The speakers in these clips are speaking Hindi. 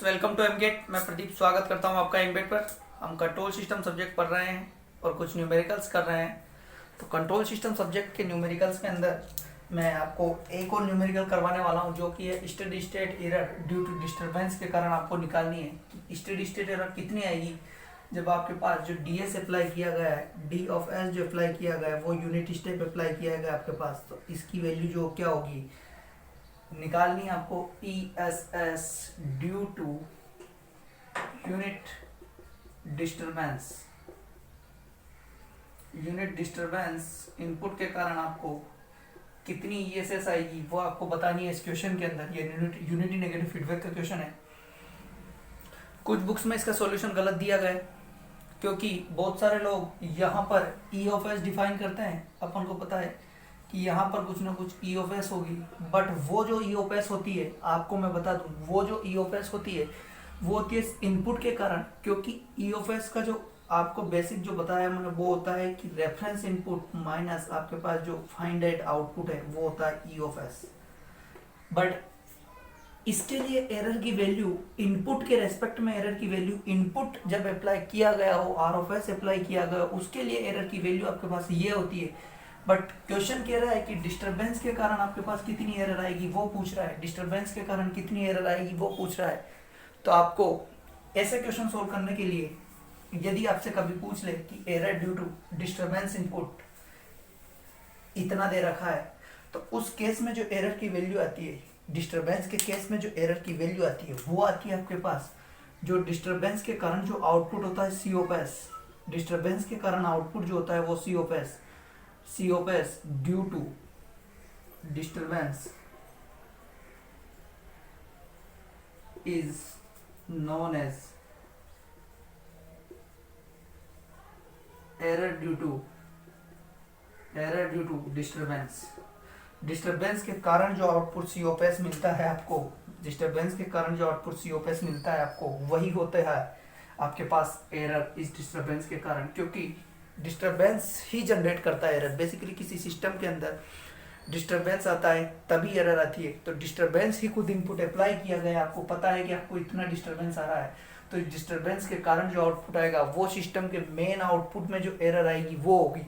Students, welcome to एमगेट। मैं प्रदीप स्वागत करता हूं आपका एमगेट पर। हम कंट्रोल सिस्टम सब्जेक्ट पढ़ रहे हैं और कुछ न्यूमेरिकल्स कर रहे हैं। तो कंट्रोल सिस्टम सब्जेक्ट के न्यूमेरिकल्स के अंदर मैं आपको एक और न्यूमेरिकल करवाने वाला हूं, जो कि है steady state error due to disturbance के कारण आपको निकालनी है। स्टेडी स्टेट एरर कितनी आएगी जब आपके पास जो डी एस अप्लाई किया गया है, डी ऑफ एस जो अप्लाई किया गया है वो यूनिट स्टेप अप्लाई किया गया आपके पास, तो इसकी वैल्यू जो क्या होगी निकालनी है आपको। E S S due to unit disturbance. Unit disturbance input के कारण आपको कितनी ईएसएस आएगी वो आपको बतानी है इस क्वेश्चन के अंदर। ये यूनिटी नेगेटिव फीडबैक का क्वेश्चन है। कुछ बुक्स में इसका सॉल्यूशन गलत दिया गया है, क्योंकि बहुत सारे लोग यहाँ पर ई ऑफ एस डिफाइन करते हैं। अपन को पता है कि यहाँ पर कुछ ना कुछ ई ऑफ एस होगी, बट वो जो ई ऑफ एस होती है, आपको मैं बता दूं, वो जो ई ऑफ एस होती है वो होती है इनपुट के कारण। क्योंकि ई ऑफ एस का जो आपको बेसिक जो बताया मैंने वो होता है कि रेफरेंस इनपुट माइनस आपके पास जो फाइंड आउट आउटपुट है वो होता है ई ऑफ एस। बट इसके लिए एरर की वैल्यू इनपुट के रेस्पेक्ट में, एरर की वैल्यू इनपुट जब अप्लाई किया गया हो, आर ऑफ एस अप्लाई किया गया, उसके लिए एरर की वैल्यू आपके पास ये होती है। बट क्वेश्चन कह रहा है कि डिस्टरबेंस के कारण आपके पास कितनी एरर आएगी वो पूछ रहा है। डिस्टरबेंस के कारण कितनी एरर आएगी वो पूछ रहा है। तो आपको ऐसे क्वेश्चन सोल्व करने के लिए यदि आपसे कभी पूछ ले कि error due to disturbance input इतना दे रखा है, तो उस केस में जो एरर की वैल्यू आती है, डिस्टरबेंस के केस में जो एरर की वैल्यू आती है वो आती है आपके पास जो डिस्टरबेंस के कारण जो आउटपुट होता है सी ऑफ एस। डिस्टरबेंस के कारण आउटपुट जो होता है वो C of S. C of S due to disturbance is known as error due to disturbance। Disturbance के कारण जो आउटपुट C of S मिलता है आपको, डिस्टरबेंस के कारण जो आउटपुट C of S मिलता है आपको, वही होता है आपके पास एरर इस डिस्टरबेंस के कारण। क्योंकि डिस्टरबेंस ही जनरेट करता है एरर। बेसिकली किसी सिस्टम के अंदर डिस्टरबेंस आता है तभी एरर आती है। तो डिस्टरबेंस ही खुद इनपुट अप्लाई किया गया है, आपको पता है कि आपको इतना डिस्टरबेंस आ रहा है, तो डिस्टरबेंस के कारण जो आउटपुट आएगा वो सिस्टम के मेन आउटपुट में जो एरर आएगी वो होगी।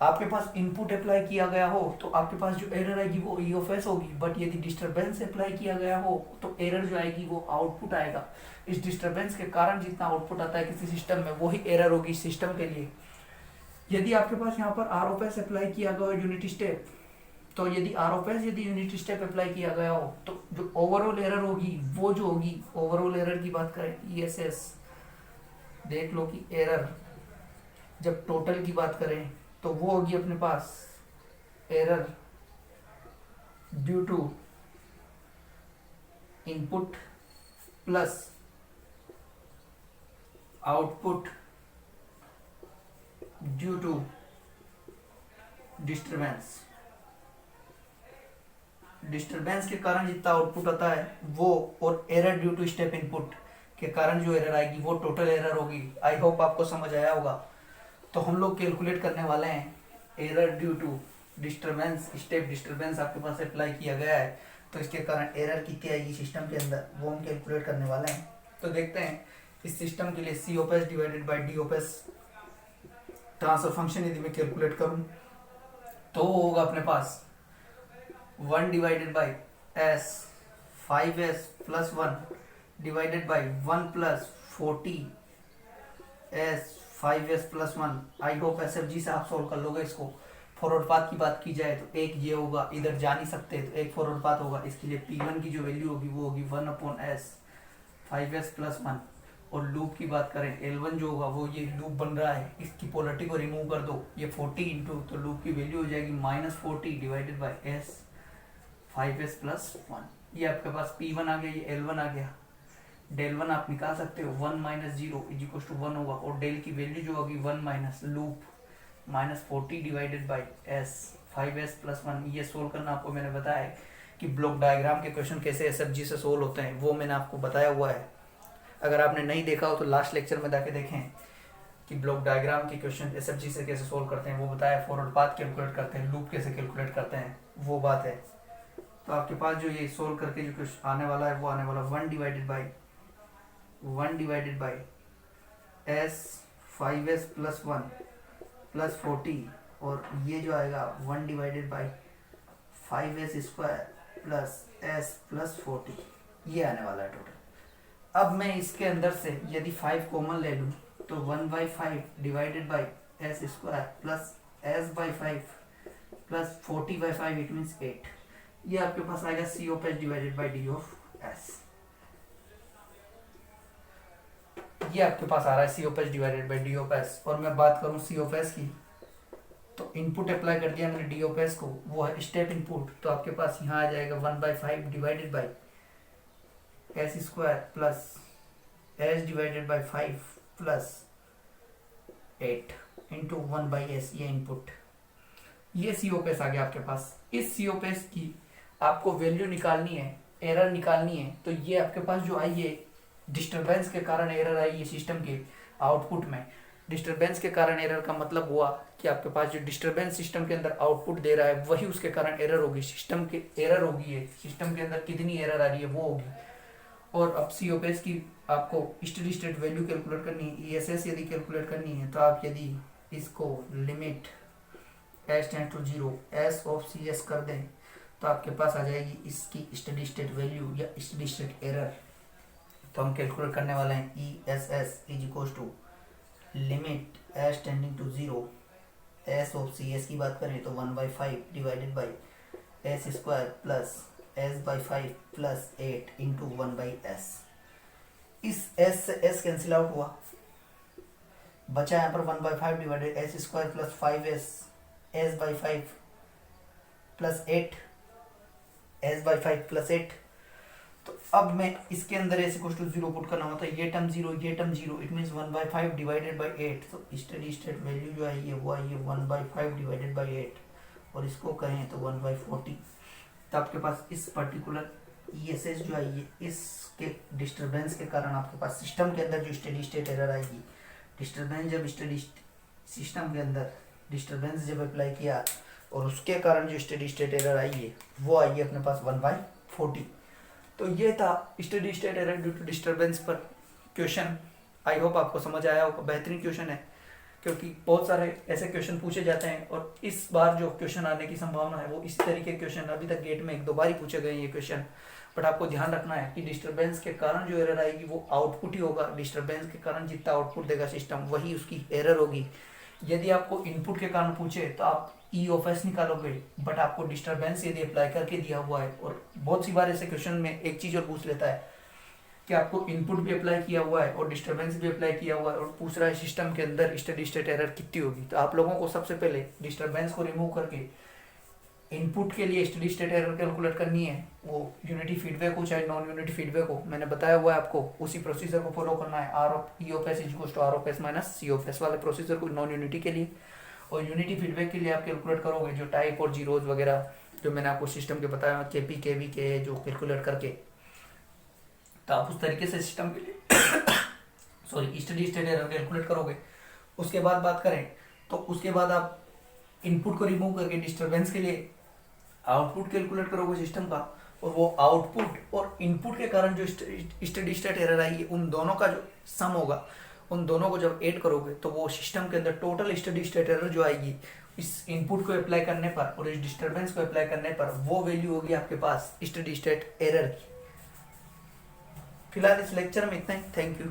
आपके पास इनपुट अप्लाई किया गया हो तो आपके पास जो एरर आएगी वो ई ऑफ एस होगी। बट यदि डिस्टरबेंस अप्लाई किया गया हो तो एरर जो आएगी वो आउटपुट आएगा। इस डिस्टरबेंस के कारण जितना आउटपुट आता है किसी सिस्टम में वही एरर होगी इस सिस्टम के लिए। यदि आपके पास यहाँ पर आर ऑफ एस अप्लाई किया गया हो यूनिट स्टेप, तो यदि आर ऑफ एस यदि यूनिट स्टेप अप्लाई किया गया हो तो जो ओवरऑल एरर होगी वो जो होगी, ओवरऑल एरर की बात करें ई एस एस, देख लो कि एरर जब टोटल की बात करें तो वो होगी अपने पास error due to input plus output due to disturbance. Disturbance के कारण जितना आउटपुट आता है वो, और error due to step input के कारण जो एरर आएगी वो टोटल एरर होगी। आई होप आपको समझ आया होगा। तो हम लोग कैलकुलेट करने वाले हैं error due to disturbance. Step disturbance आपके पास अप्लाई किया गया है तो इसके कारण एरर कितनी आएगी सिस्टम के अंदर वो हम कैलकुलेट करने वाले हैं। तो देखते हैं इस सिस्टम के लिए C of S divided by D of S transfer function यदि मैं कैलकुलेट करूं तो होगा अपने पास 1 divided by S 5s plus 1 divided by 1 plus 40 s 5s plus 1। I hope SFG से आप सोल्व कर लोगे इसको। फॉरवर्ड पाथ की बात की जाए तो एक ये होगा, इधर जा नहीं सकते तो एक फॉरवर्ड पाथ होगा। इसके लिए P1 की जो वैल्यू होगी वो होगी 1/s 5s प्लस 1। और लूप की बात करें L1 जो होगा वो, ये लूप बन रहा है, इसकी पोलरिटी को रिमूव कर दो, ये 40 इंटू, तो लूप की वैल्यू हो जाएगी -40 divided by s 5s plus 1। ये आपके पास P1 आ गया, ये L1 आ गया। डेल 1 आप निकाल सकते हो, 1 माइनस 0 इज इक्वल टू 1 होगा। और डेल की वैल्यू जो होगी 1 minus loop -40 divided by s 5s plus 1। ये सोल्व करना आपको मैंने बताया है कि ब्लॉक डायग्राम के क्वेश्चन कैसे SFG से सोल्व होते हैं, वो मैंने आपको बताया हुआ है। अगर आपने नहीं देखा हो तो लास्ट लेक्चर में जाके देखें कि ब्लॉक डायग्राम के क्वेश्चन SFG से कैसे सोल्व करते हैं, वो बताया। फॉरवर्ड पाथ कैलकुलेट करते हैं, लूप कैसे कैलकुलेट करते हैं, वो बात है। तो आपके पास जो ये सोल्व करके जो आने वाला है वो आने वाला 1 divided by 1 divided by S 5s plus 1 plus 40, और ये जो आएगा 1 divided by 5s square plus s plus 40, ये आने वाला है टोटल। अब मैं इसके अंदर से यदि 5 कॉमन ले लूँ तो 1/5 divided by S square plus s/5 plus 40/5, it means 8। ये आपके पास आएगा C of S divided by D of S. ये आपके पास आ रहा है C of S divided by D of S. और मैं बात करूं सी ऑफ एस की, तो इनपुट अप्लाई कर दिया मैंने डी ऑफ एस को, वो है स्टेप इनपुट। तो आपके पास यहाँ आ जाएगा 1/5 divided by S square plus S divided by 5 plus 8 into 1/s, ये इनपुट। ये सी ऑफ एस आ गया आपके पास। इस सी ऑफ एस की आपको वैल्यू निकालनी है, एरर निकालनी है। तो ये आपके पास जो आई है, डिस्टरबेंस के कारण एरर आई है सिस्टम के आउटपुट में। डिस्टरबेंस के कारण एरर का मतलब हुआ कि आपके पास जो डिस्टरबेंस सिस्टम के अंदर आउटपुट दे रहा है वही उसके कारण एरर होगी। सिस्टम के एरर होगी है, सिस्टम के अंदर कितनी एरर आ रही है वो होगी। और अब सी ऑफ एस की आपको स्टेडी स्टेट वैल्यू कैलकुलेट करनी है, ESS यदि कैलकुलेट करनी है, तो आप यदि इसको limit s tends to 0 s of CS कर दें तो आपके पास आ जाएगी इसकी स्टेडी स्टेट वैल्यू या स्टेडी स्टेट एरर। तो हम कैलकुलेट करने वाले हैं ESS is equal to limit s tending to 0 s of CS की बात करें तो 1/5 divided by s square plus s/5 plus 8 into 1/s। इस s से s कैंसिल आउट हुआ, बचा यहाँ पर 1/5 divided s square plus 5s s/5 plus 8 s/5 plus 8। तो अब मैं इसके अंदर s इक्वल टू 0 पुट करना होता है, ये टर्म 0 ये term 0, it means 1/5 divided by 8। तो स्टेडी स्टेट वैल्यू जो आई है वो आई है 1/5 डिवाइडेड बाई 8, और इसको कहें तो 1/40। तो आपके पास इस पर्टिकुलर ESS जो आई है, इसके डिस्टरबेंस के कारण आपके पास सिस्टम के अंदर जो स्टेडी स्टेट एरर आएगी, डिस्टरबेंस जब स्टेडी सिस्टम के अंदर डिस्टरबेंस जब अप्लाई किया और उसके कारण जो स्टेडी स्टेट एरर आई है वो आई है अपने पास 1/40। तो ये था steady state error due to disturbance पर क्वेश्चन। आई होप आपको समझ आया होगा। बेहतरीन क्वेश्चन है क्योंकि बहुत सारे ऐसे क्वेश्चन पूछे जाते हैं, और इस बार जो क्वेश्चन आने की संभावना है वो इसी तरीके के क्वेश्चन, अभी तक गेट में 1-2 बार ही पूछे गए ये क्वेश्चन। बट आपको ध्यान रखना है कि डिस्टरबेंस के कारण जो एरर आएगी वो आउटपुट ही होगा। डिस्टरबेंस के कारण जितना आउटपुट देगा सिस्टम वही उसकी एरर होगी। यदि आपको इनपुट के कारण पूछे तो आप ई ऑफ एस निकालोगे, बट आपको डिस्टरबेंस यदि अप्लाई करके दिया हुआ है, और बहुत सी बार ऐसे क्वेश्चन में एक चीज और पूछ लेता है कि आपको इनपुट भी अप्लाई किया हुआ है और डिस्टरबेंस भी अप्लाई किया हुआ है, और पूछ रहा है सिस्टम के अंदर स्टेडी स्टेट एरर कितनी होगी। तो आप लोगों को सबसे पहले डिस्टरबेंस को रिमूव करके इनपुट के लिए स्टेडी स्टेट एरर कैलकुलेट करनी है। वो यूनिटी फीडबैक हो चाहे नॉन यूनिटी फीडबैक हो, मैंने बताया हुआ है आपको, उसी प्रोसीजर को फॉलो करना है। R of E of S is equal to R of S minus C of S वाले प्रोसीजर को नॉन यूनिटी के लिए। और यूनिटी फीडबैक के लिए आप कैलकुलेट करोगे जो टाइप और जीरोज वगैरह जो मैंने आपको सिस्टम के बताया, केपी केवी के जो कैलकुलेट करके, तो आप उस तरीके से सिस्टम के लिए sorry steady state error calculate करोगे। उसके बाद बात करें तो उसके बाद आप इनपुट को रिमूव करके डिस्टरबेंस के लिए आउटपुट कैलकुलेट करोगे सिस्टम का, और वो आउटपुट और इनपुट के कारण जो स्टेडी स्टेट एरर आई है उन दोनों का जो सम होगा, उन दोनों को जब ऐड करोगे तो वो सिस्टम के अंदर टोटल स्टेडी स्टेट एरर जो आएगी इस इनपुट को अप्लाई करने पर और इस डिस्टरबेंस को अप्लाई करने पर, वो वैल्यू होगी आपके पास स्टेडी स्टेट एरर की। फिलहाल इस लेक्चर में इतना ही। Thank you.